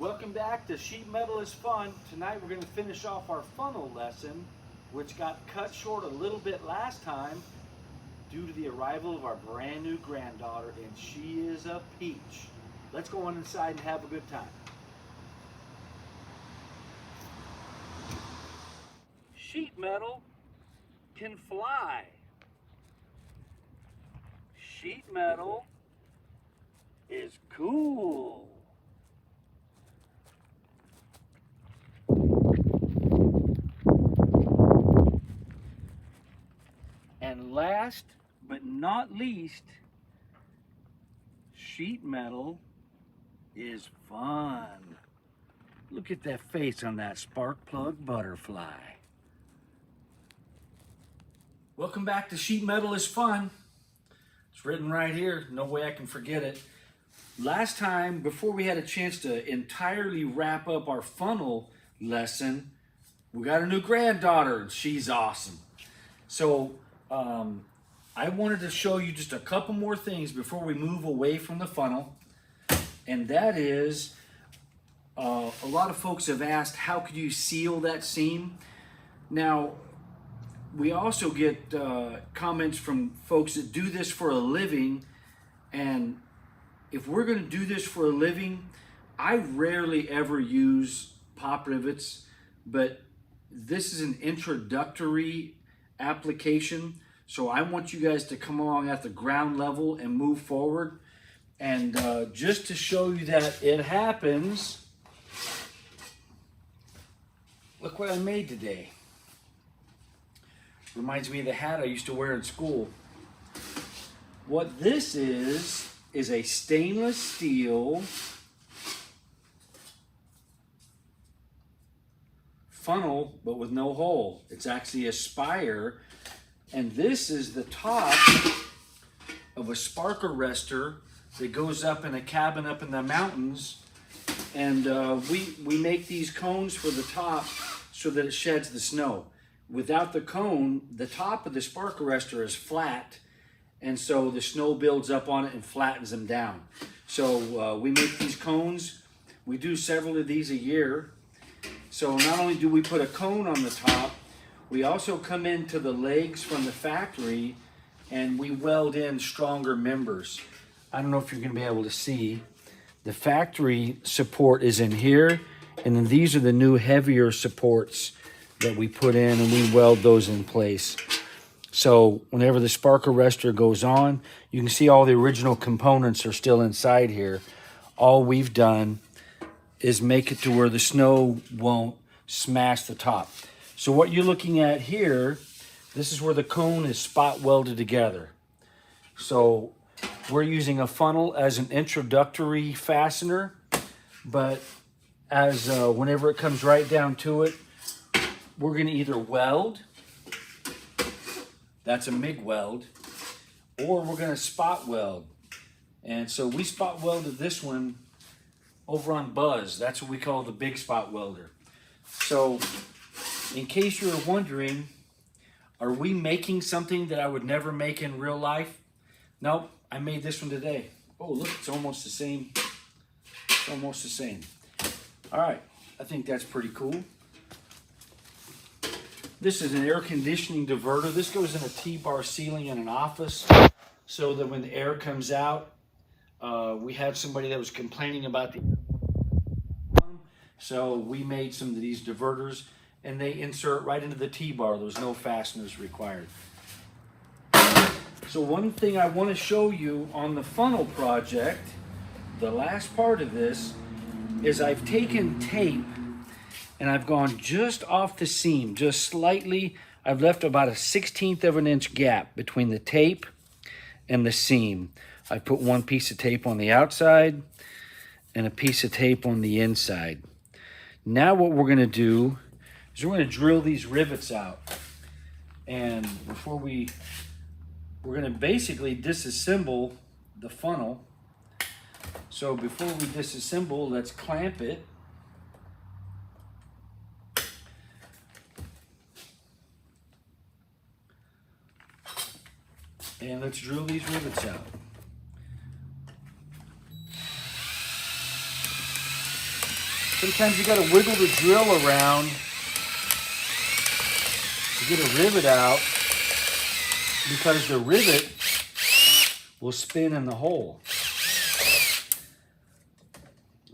Welcome back to Sheet Metal is Fun. Tonight we're going to finish off our funnel lesson, which got cut short a little bit last time due to the arrival of our brand new granddaughter, and she is a peach. Let's go on inside and have a good time. Sheet metal can fly. Sheet metal is cool. And last but not least, sheet metal is fun. Look at that face on that spark plug butterfly. Welcome back to Sheet Metal is Fun. It's written right here, no way I can forget it. Last time, before we had a chance to entirely wrap up our funnel lesson, we got a new granddaughter and she's awesome. So I wanted to show you just a couple more things before we move away from the funnel. And that is, a lot of folks have asked, how could you seal that seam? Now, we also get comments from folks that do this for a living. And if we're going to do this for a living, I rarely ever use pop rivets, but this is an introductory application. So I want you guys to come along at the ground level and move forward. And just to show you that it happens, look what I made today. Reminds me of the hat I used to wear in school. What this is a stainless steel funnel, but with no hole. It's actually a spire. And this is the top of a spark arrestor that goes up in a cabin up in the mountains. And we make these cones for the top so that it sheds the snow. Without the cone, the top of the spark arrestor is flat, and so the snow builds up on it and flattens them down. So we make these cones. We do several of these a year. So not only do we put a cone on the top, we also come into the legs from the factory and we weld in stronger members. I don't know if you're going to be able to see. The factory support is in here, and then these are the new heavier supports that we put in, and we weld those in place. So whenever the spark arrestor goes on, you can see all the original components are still inside here. All we've done is make it to where the snow won't smash the top. So what you're looking at here, this is where the cone is spot welded together. So we're using a funnel as an introductory fastener, but as whenever it comes right down to it, we're going to either weld, that's a MIG weld, or we're going to spot weld. And so we spot welded this one over on Buzz. That's what we call the big spot welder. So in case you were wondering, are we making something that I would never make in real life? Nope, I made this one today. Oh, look, it's almost the same. It's almost the same. All right, I think that's pretty cool. This is an air conditioning diverter. This goes in a T-bar ceiling in an office so that when the air comes out, we had somebody that was complaining about the air. So we made some of these diverters, and they insert right into the T-bar. There's no fasteners required. So one thing I want to show you on the funnel project, the last part of this, is I've taken tape and I've gone just off the seam, just slightly. I've left about a 1/16 of an inch gap between the tape and the seam. I put one piece of tape on the outside and a piece of tape on the inside. Now what we're going to do is we're going to drill these rivets out. And before we're going to basically disassemble the funnel. So before we disassemble, let's clamp it. And let's drill these rivets out. Sometimes you got to wiggle the drill around to get a rivet out, because the rivet will spin in the hole.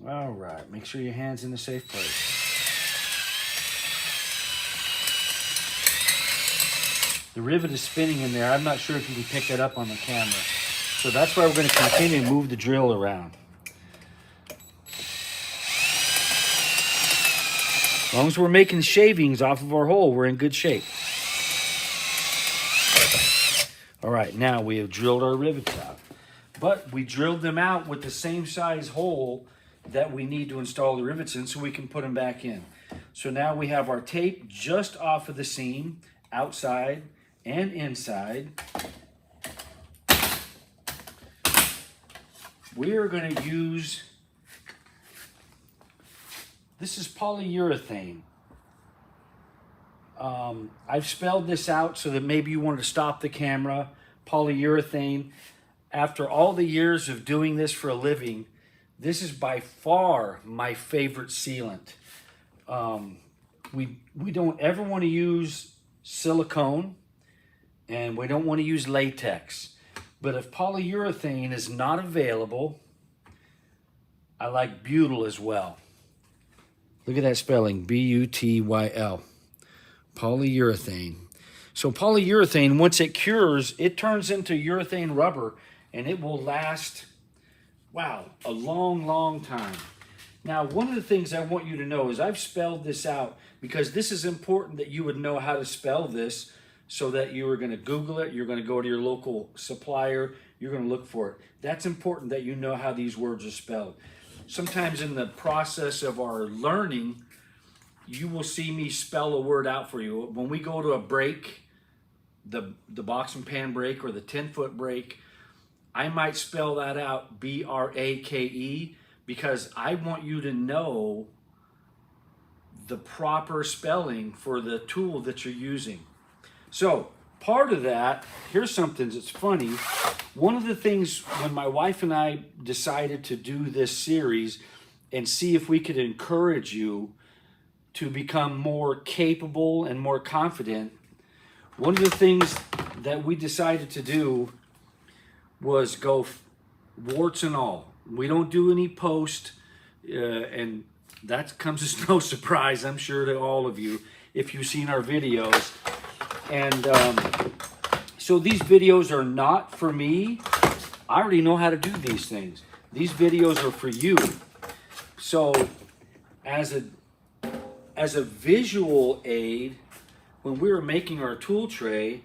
All right, make sure your hand's in a safe place. The rivet is spinning in there. I'm not sure if you can pick that up on the camera. So that's why we're going to continue to move the drill around. As long as we're making shavings off of our hole, we're in good shape. All right, now we have drilled our rivets out. But we drilled them out with the same size hole that we need to install the rivets in, so we can put them back in. So now we have our tape just off of the seam, outside and inside. We are going to use, this is polyurethane. I've spelled this out so that maybe you wanted to stop the camera. Polyurethane. After all the years of doing this for a living, this is by far my favorite sealant. We don't ever want to use silicone, and we don't want to use latex. But if polyurethane is not available, I like butyl as well. Look at that spelling, B-U-T-Y-L. Polyurethane. So polyurethane, once it cures, it turns into urethane rubber, and it will last, wow, a long, long time. Now, one of the things I want you to know is I've spelled this out because this is important that you would know how to spell this, so that you are going to Google it, you're going to go to your local supplier, you're going to look for it. That's important that you know how these words are spelled. Sometimes in the process of our learning, you will see me spell a word out for you. When we go to a break, the box and pan break or the 10-foot break, I might spell that out, B-R-A-K-E, because I want you to know the proper spelling for the tool that you're using. So part of that, here's something that's funny. One of the things when my wife and I decided to do this series and see if we could encourage you to become more capable and more confident, one of the things that we decided to do was go warts and all. We don't do any post, and that comes as no surprise, I'm sure, to all of you if you've seen our videos. And so these videos are not for me. I already know how to do these things. These videos are for you. So as a visual aid, when we were making our tool tray,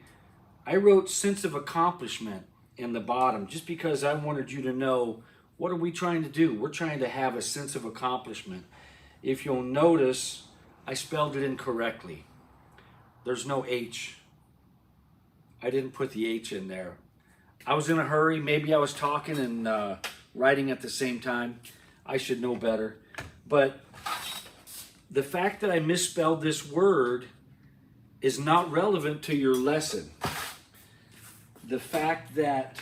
I wrote sense of accomplishment in the bottom, just because I wanted you to know, what are we trying to do? We're trying to have a sense of accomplishment. If you'll notice, I spelled it incorrectly. There's no H. I didn't put the H in there. I was in a hurry. Maybe I was talking and writing at the same time. I should know better. But the fact that I misspelled this word is not relevant to your lesson. The fact that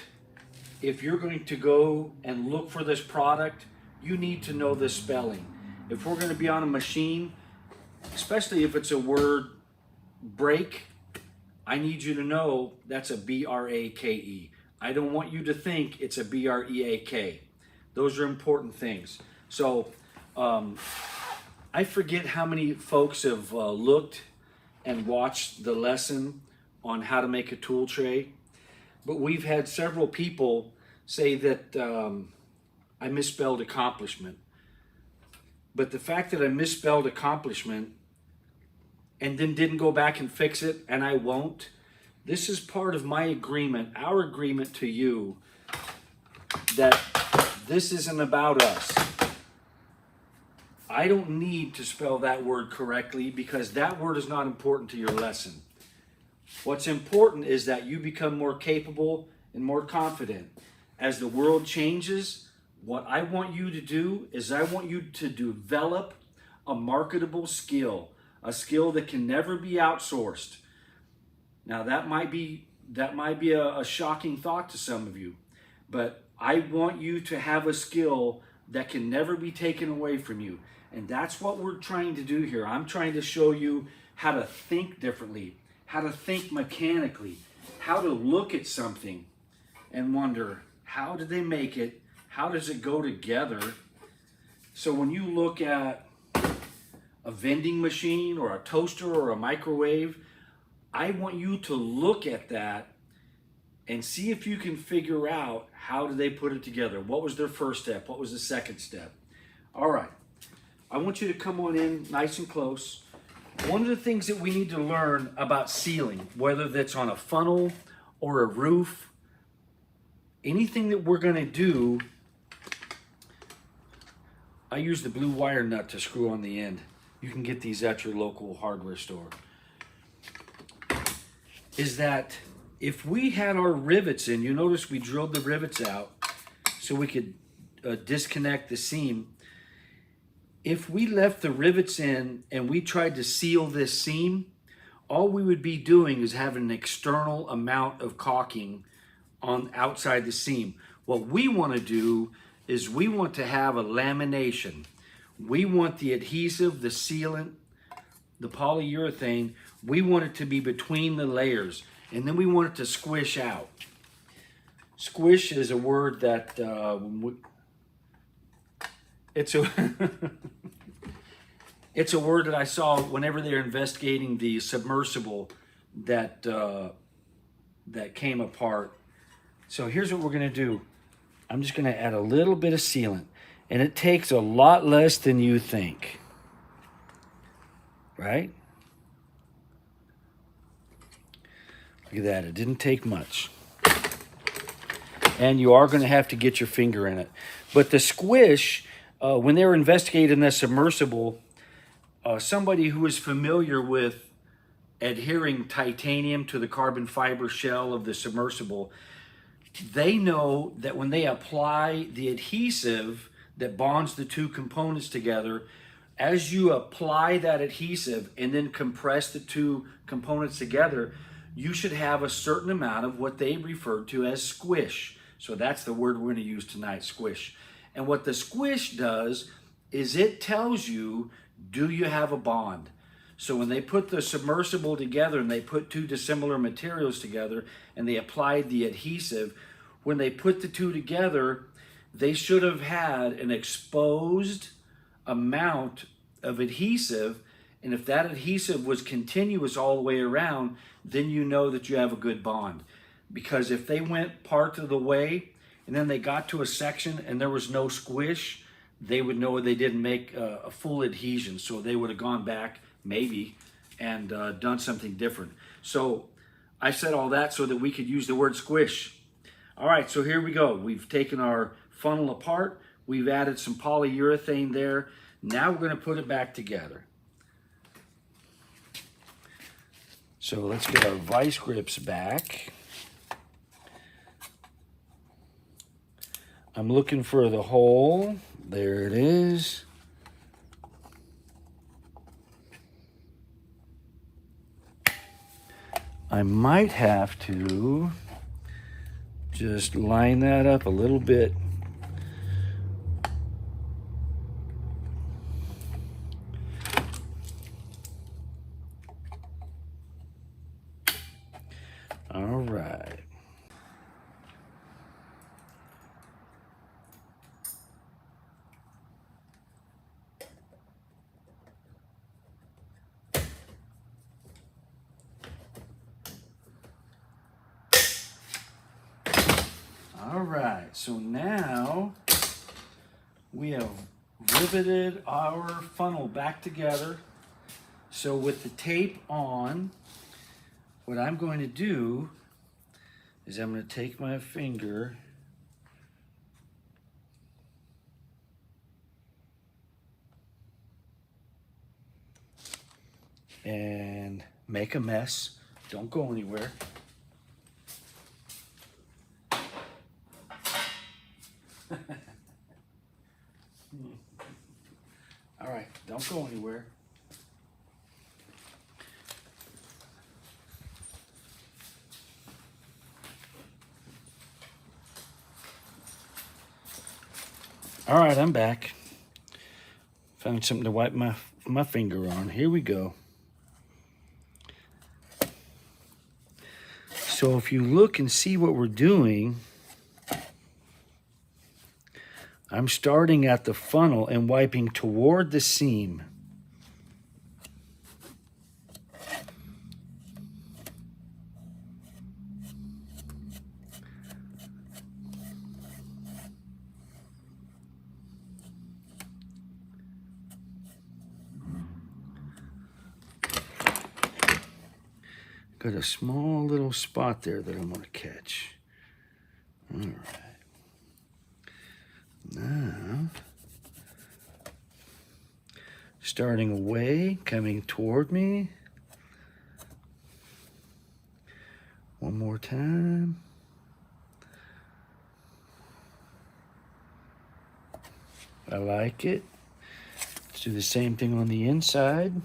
if you're going to go and look for this product, you need to know the spelling. If we're going to be on a machine, especially if it's a word break, I need you to know that's a B-R-A-K-E. I don't want you to think it's a B-R-E-A-K. Those are important things. So I forget how many folks have looked and watched the lesson on how to make a tool tray, but we've had several people say that I misspelled accomplishment. But the fact that I misspelled accomplishment and then didn't go back and fix it, and I won't, this is part of my agreement, our agreement to you, that this isn't about us. I don't need to spell that word correctly because that word is not important to your lesson. What's important is that you become more capable and more confident. As the world changes, what I want you to do is I want you to develop a marketable skill, a skill that can never be outsourced. Now that might be a shocking thought to some of you, but I want you to have a skill that can never be taken away from you. And that's what we're trying to do here. I'm trying to show you how to think differently, how to think mechanically, how to look at something and wonder, how did they make it? How does it go together? So when you look at a vending machine or a toaster or a microwave, I want you to look at that and see if you can figure out how did they put it together. What was their first step? What was the second step? All right, I want you to come on in nice and close. One of the things that we need to learn about sealing, whether that's on a funnel or a roof, anything that we're going to do, I use the blue wire nut to screw on the end. You can get these at your local hardware store. Is that if we had our rivets in, you notice we drilled the rivets out so we could disconnect the seam. If we left the rivets in and we tried to seal this seam, all we would be doing is having an external amount of caulking on outside the seam. What we want to do is we want to have a lamination. We want the adhesive, the sealant, the polyurethane, we want it to be between the layers, and then we want it to squish out. Squish is a word that it's a it's a word that I saw whenever they're investigating the submersible that that came apart. So here's what we're going to do. I'm just going to add a little bit of sealant, and it takes a lot less than you think, right? Look at that, it didn't take much. And you are going to have to get your finger in it. But the squish, when they were investigating the submersible, somebody who is familiar with adhering titanium to the carbon fiber shell of the submersible, they know that when they apply the adhesive that bonds the two components together, as you apply that adhesive and then compress the two components together, you should have a certain amount of what they refer to as squish. So that's the word we're going to use tonight, squish. And what the squish does is it tells you, do you have a bond? So when they put the submersible together and they put two dissimilar materials together and they applied the adhesive, when they put the two together, they should have had an exposed amount of adhesive. And if that adhesive was continuous all the way around, then you know that you have a good bond. Because if they went part of the way and then they got to a section and there was no squish, they would know they didn't make a full adhesion. So they would have gone back maybe and done something different. So I said all that so that we could use the word squish. All right, so here we go. We've taken our funnel apart. We've added some polyurethane there. Now we're going to put it back together. So let's get our vice grips back. I'm looking for the hole. There it is. I might have to just line that up a little bit. All right. All right, so now we have riveted our funnel back together. So with the tape on, what I'm going to do is I'm going to take my finger and make a mess. Don't go anywhere. All right, don't go anywhere. All right, I'm back. Found something to wipe my finger on. Here we go. So if you look and see what we're doing, I'm starting at the funnel and wiping toward the seam. Got a small little spot there that I'm going to catch. All right. Now, starting away, coming toward me. One more time. I like it. Let's do the same thing on the inside.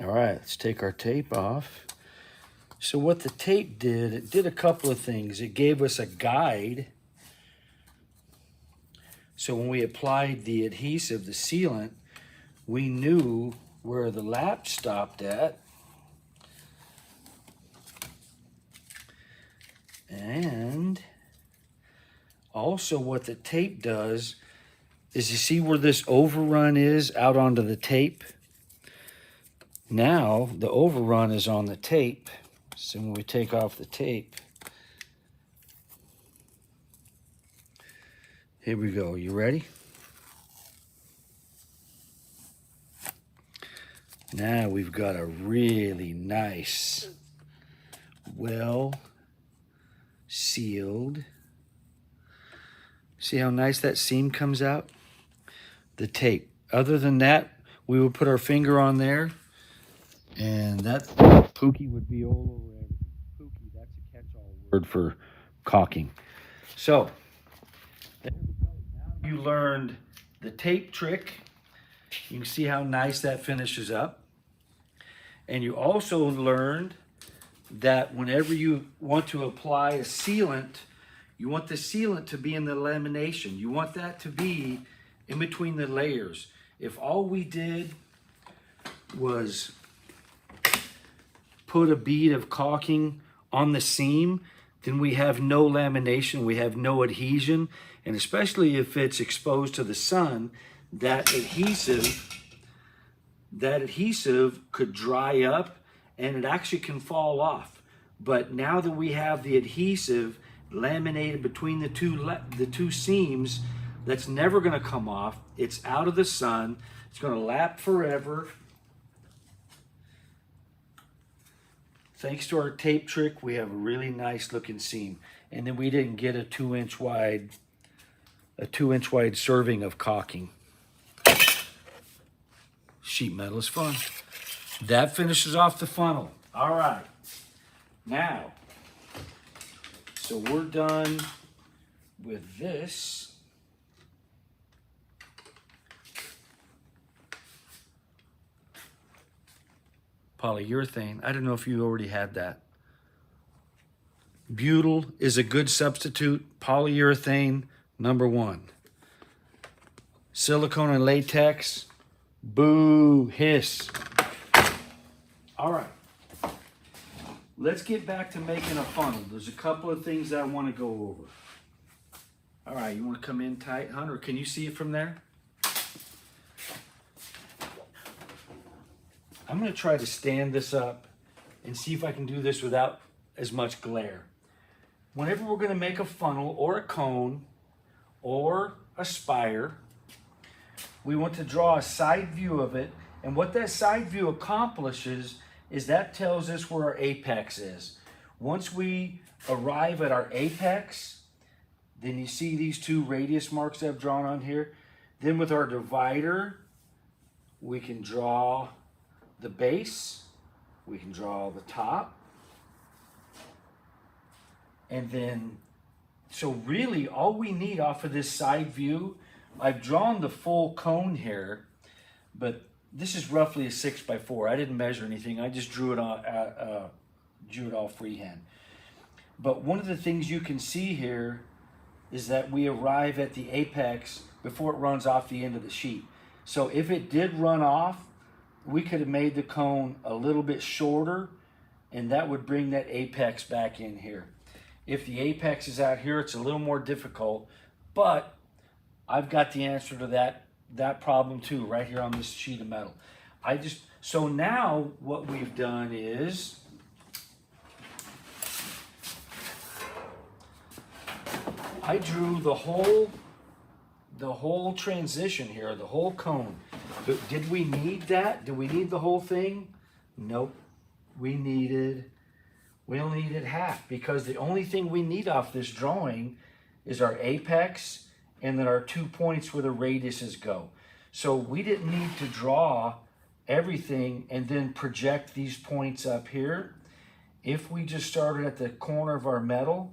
All right, let's take our tape off. So what the tape did, it did a couple of things. It gave us a guide. So when we applied the adhesive, the sealant, we knew where the lap stopped at. And also what the tape does is, you see where this overrun is out onto the tape? Now the overrun is on the tape. So when we take off the tape, here we go. You ready? Now we've got a really nice, well sealed. See how nice that seam comes out? The tape. Other than that, we would put our finger on there and that pookie would be all over everything. Pookie, that's a catch-all word for caulking. So, there we go. Now you learned the tape trick. You can see how nice that finishes up. And you also learned that whenever you want to apply a sealant, you want the sealant to be in the lamination. You want that to be in between the layers. If all we did was put a bead of caulking on the seam, then we have no lamination, we have no adhesion, and especially if it's exposed to the sun, that adhesive could dry up and it actually can fall off. But now that we have the adhesive laminated between the two seams, that's never going to come off. It's out of the sun. It's going to lap forever. Thanks to our tape trick, we have a really nice looking seam. And then we didn't get a 2-inch wide serving of caulking. Sheet metal is fun. That finishes off the funnel. All right. Now, so we're done with this. Polyurethane. I don't know if you already had that. Butyl is a good substitute. Polyurethane, #1. Silicone and latex, boo, hiss. All right. Let's get back to making a funnel. There's a couple of things that I want to go over. All right, you want to come in tight, Hunter? Can you see it from there? I'm going to try to stand this up and see if I can do this without as much glare. Whenever we're going to make a funnel or a cone or a spire, we want to draw a side view of it. And what that side view accomplishes is that tells us where our apex is. Once we arrive at our apex, then you see these 2 radius marks I've drawn on here. Then with our divider, we can draw the base, we can draw the top, and then, so really all we need off of this side view, I've drawn the full cone here, but this is roughly a 6x4. I didn't measure anything. I just drew it all freehand. But one of the things you can see here is that we arrive at the apex before it runs off the end of the sheet. So if it did run off, we could have made the cone a little bit shorter, and that would bring that apex back in here. If the apex is out here, it's a little more difficult, but I've got the answer to that problem too, right here on this sheet of metal. So now what we've done is, I drew the whole transition here, the whole cone. But did we need that? Did we need the whole thing? Nope. We only needed half, because the only thing we need off this drawing is our apex and then our 2 points where the radiuses go. So we didn't need to draw everything and then project these points up here. If we just started at the corner of our metal,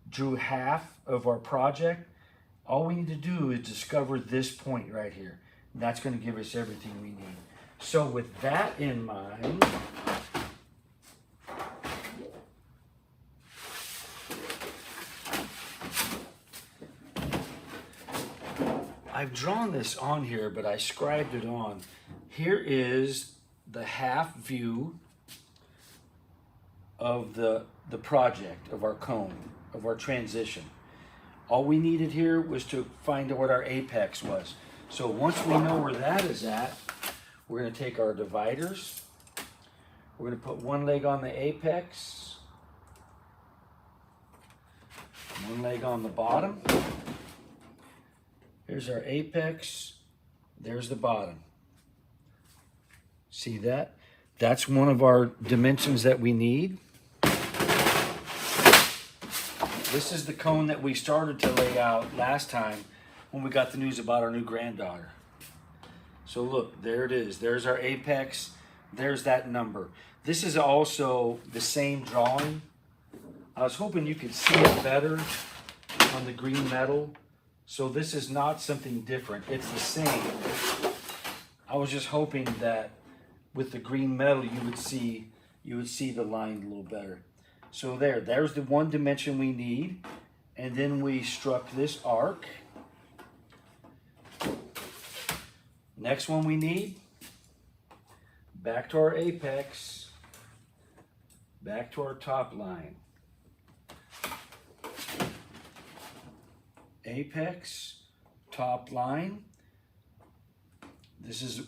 drew half of our project, all we need to do is discover this point right here. And that's going to give us everything we need. So with that in mind, I've drawn this on here, but I scribed it on. Here is the half view of the project, of our cone, of our transition. All we needed here was to find out what our apex was. So once we know where that is at, we're going to take our dividers. We're going to put one leg on the apex, one leg on the bottom. Here's our apex, there's the bottom. See that? That's one of our dimensions that we need. This is the cone that we started to lay out last time when we got the news about our new granddaughter. So look, there it is. There's our apex. There's that number. This is also the same drawing. I was hoping you could see it better on the green metal. So this is not something different. It's the same. I was just hoping that with the green metal you would see the line a little better. So there's the one dimension we need. And then we struck this arc. Next one we need, back to our apex, back to our top line. Apex, top line. This is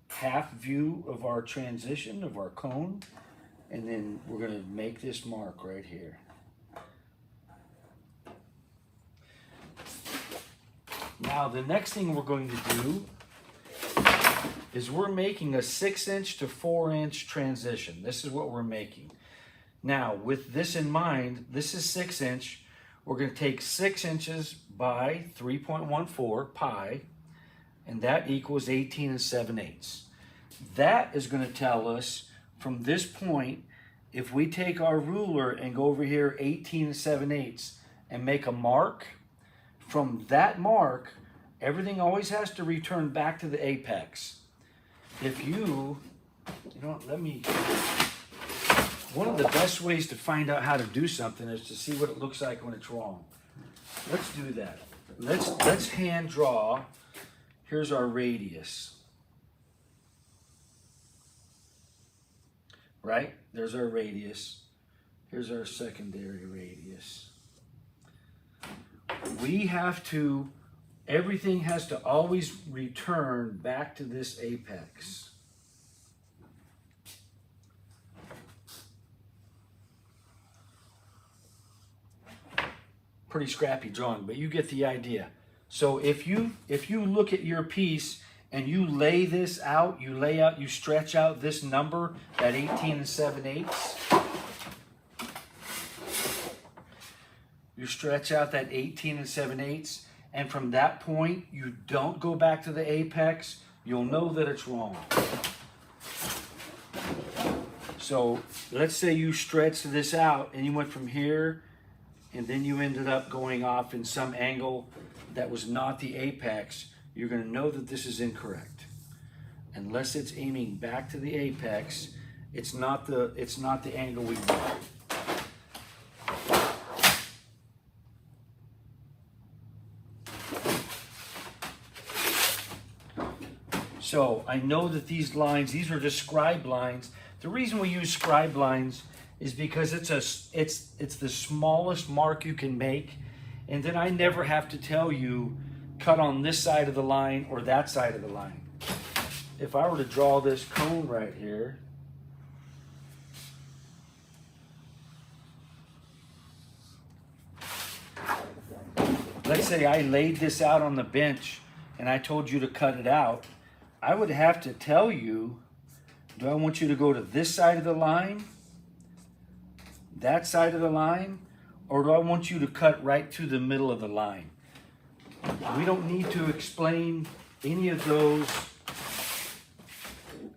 half view of our transition, of our cone. And then we're going to make this mark right here. Now the next thing we're going to do is we're making a 6-inch to 4-inch transition. This is what we're making. Now with this in mind, this is 6-inch. We're going to take 6 inches by 3.14 pi, and that equals 18 7/8. That is going to tell us from this point, if we take our ruler and go over here 18 7/8 and make a mark, from that mark, everything always has to return back to the apex. If you know, one of the best ways to find out how to do something is to see what it looks like when it's wrong. Let's do that. Let's hand draw. Here's our radius. Right? There's our radius. Here's our secondary radius. Everything has to always return back to this apex. Pretty scrappy drawing, but you get the idea. So if you look at your piece and you lay this out, you stretch out this number, that 18 7/8. You stretch out that 18 7/8, and from that point, you don't go back to the apex, you'll know that it's wrong. So let's say you stretched this out and you went from here, and then you ended up going off in some angle that was not the apex. You're going to know that this is incorrect. And unless it's aiming back to the apex, it's not the angle we want. So I know that these lines, these are just scribe lines. The reason we use scribe lines is because it's the smallest mark you can make, and then I never have to tell you cut on this side of the line or that side of the line. If I were to draw this cone right here, let's say I laid this out on the bench and I told you to cut it out, I would have to tell you, do I want you to go to this side of the line, that side of the line, or do I want you to cut right through the middle of the line? We don't need to explain any of those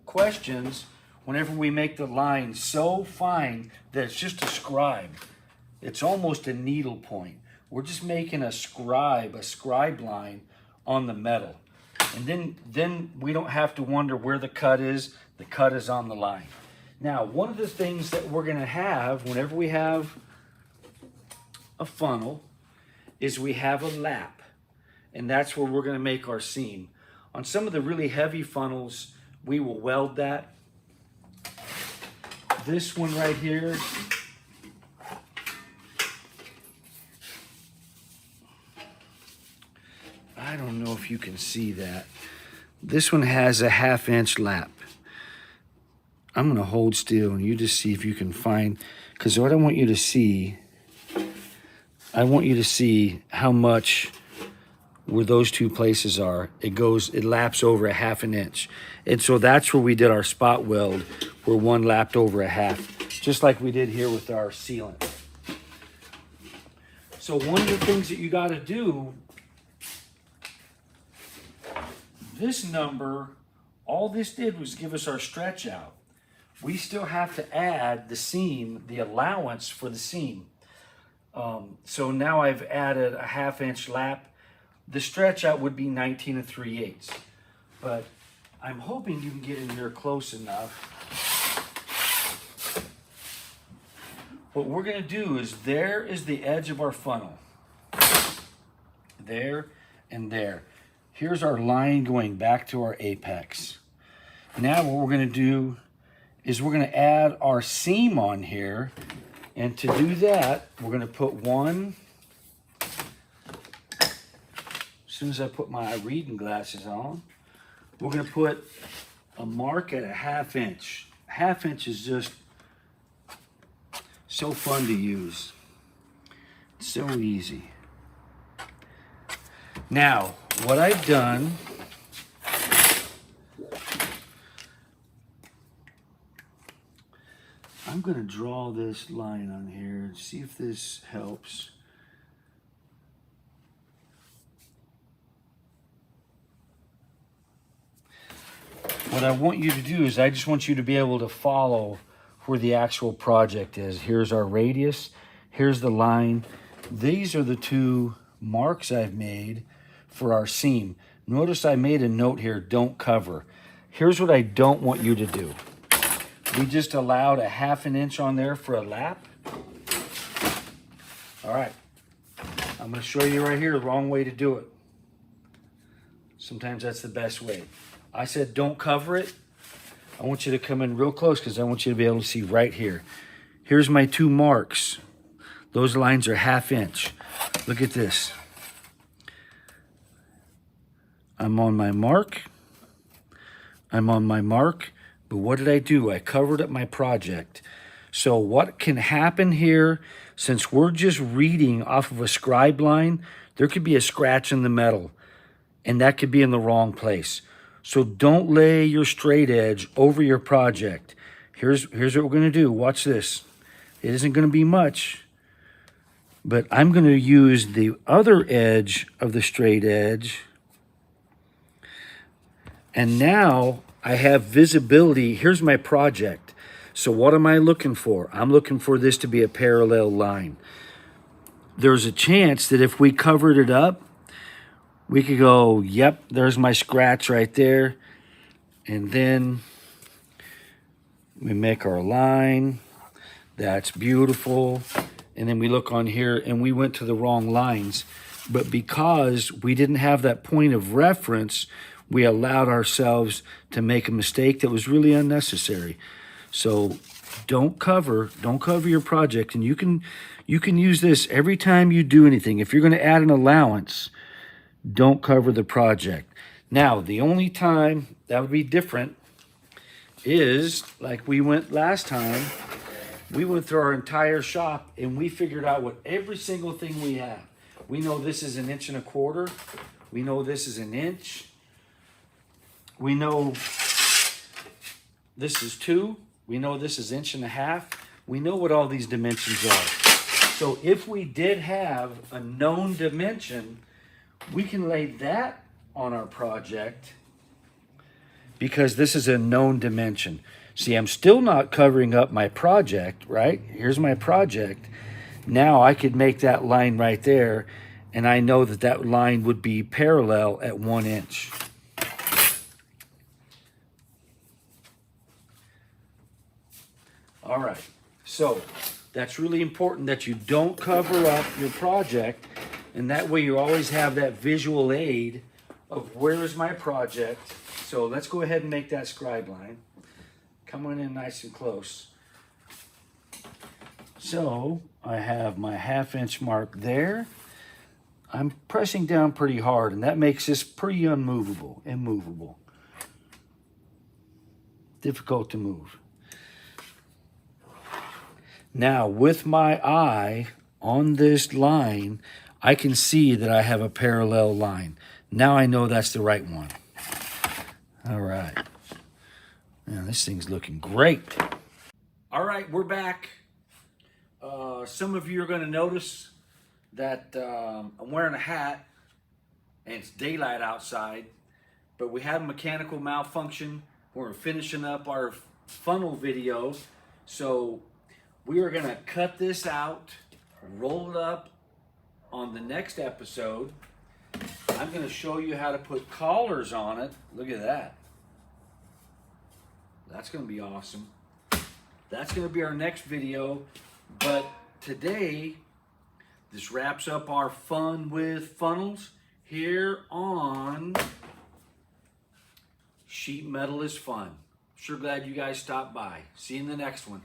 questions whenever we make the line so fine that it's just a scribe. It's almost a needle point. We're just making a scribe line on the metal. And then we don't have to wonder where the cut is. The cut is on the line. Now, one of the things that we're gonna have whenever we have a funnel is we have a lap. And that's where we're gonna make our seam. On some of the really heavy funnels, we will weld that. This one right here, I don't know if you can see that. This one has a 1/2 inch lap. I'm gonna hold still and you just see if you can find, because what I want you to see, I want you to see how much where those two places are. It laps over a 1/2 inch. And so that's where we did our spot weld, where one lapped over a 1/2, just like we did here with our sealant. So one of the things that you gotta do, this number, all this did was give us our stretch out. We still have to add the seam, the allowance for the seam. So now I've added a 1/2 inch lap. The stretch out would be 19 3/8. But I'm hoping you can get in here close enough. What we're gonna do is, there is the edge of our funnel. There and there. Here's our line going back to our apex. Now what we're gonna do is we're gonna add our seam on here. And to do that, we're gonna put one, as soon as I put my reading glasses on, we're gonna put a mark at a 1/2 inch. 1/2 inch is just so fun to use. It's so easy. Now, what I've done, I'm gonna draw this line on here and see if this helps. What I want you to do is I just want you to be able to follow where the actual project is. Here's our radius, here's the line. These are the two marks I've made for our seam. Notice I made a note here, don't cover. Here's what I don't want you to do. We just allowed a 1/2 inch on there for a lap. All right, I'm gonna show you right here the wrong way to do it. Sometimes that's the best way. I said don't cover it. I want you to come in real close because I want you to be able to see right here. Here's my two marks. Those lines are 1/2 inch. Look at this. I'm on my mark. I'm on my mark. But what did I do? I covered up my project. So what can happen here, since we're just reading off of a scribe line, there could be a scratch in the metal, and that could be in the wrong place. So don't lay your straight edge over your project. Here's what we're gonna do. Watch this. It isn't gonna be much, but I'm gonna use the other edge of the straight edge. And now I have visibility. Here's my project. So what am I looking for? I'm looking for this to be a parallel line. There's a chance that if we covered it up, we could go, yep, there's my scratch right there. And then we make our line. That's beautiful. And then we look on here and we went to the wrong lines. But because we didn't have that point of reference, we allowed ourselves to make a mistake that was really unnecessary. So don't cover your project. And you can use this every time you do anything. If you're going to add an allowance, don't cover the project. Now, the only time that would be different is like we went last time. We went through our entire shop and we figured out what every single thing we have. We know this is 1.25 inches. We know this is 1 inch. We know this is 2. We know this is 1.5 inches. We know what all these dimensions are. So if we did have a known dimension, we can lay that on our project because this is a known dimension. See, I'm still not covering up my project, right? Here's my project. Now I could make that line right there, and I know that that line would be parallel at 1 inch. All right, so that's really important that you don't cover up your project, and that way you always have that visual aid of where is my project. So let's go ahead and make that scribe line. Coming in nice and close. So I have my 1/2 inch mark there. I'm pressing down pretty hard, and that makes this pretty immovable. Difficult to move. Now, with my eye on this line, I can see that I have a parallel line. Now I know that's the right one. All right. Man, this thing's looking great. All right, we're back. Some of you are going to notice that I'm wearing a hat and it's daylight outside, but we had a mechanical malfunction. We're finishing up our funnel video, so we are going to cut this out, roll it up on the next episode. I'm going to show you how to put collars on it. Look at that. That's going to be awesome. That's going to be our next video. But today, this wraps up our fun with funnels here on Sheet Metal is Fun. Sure glad you guys stopped by. See you in the next one.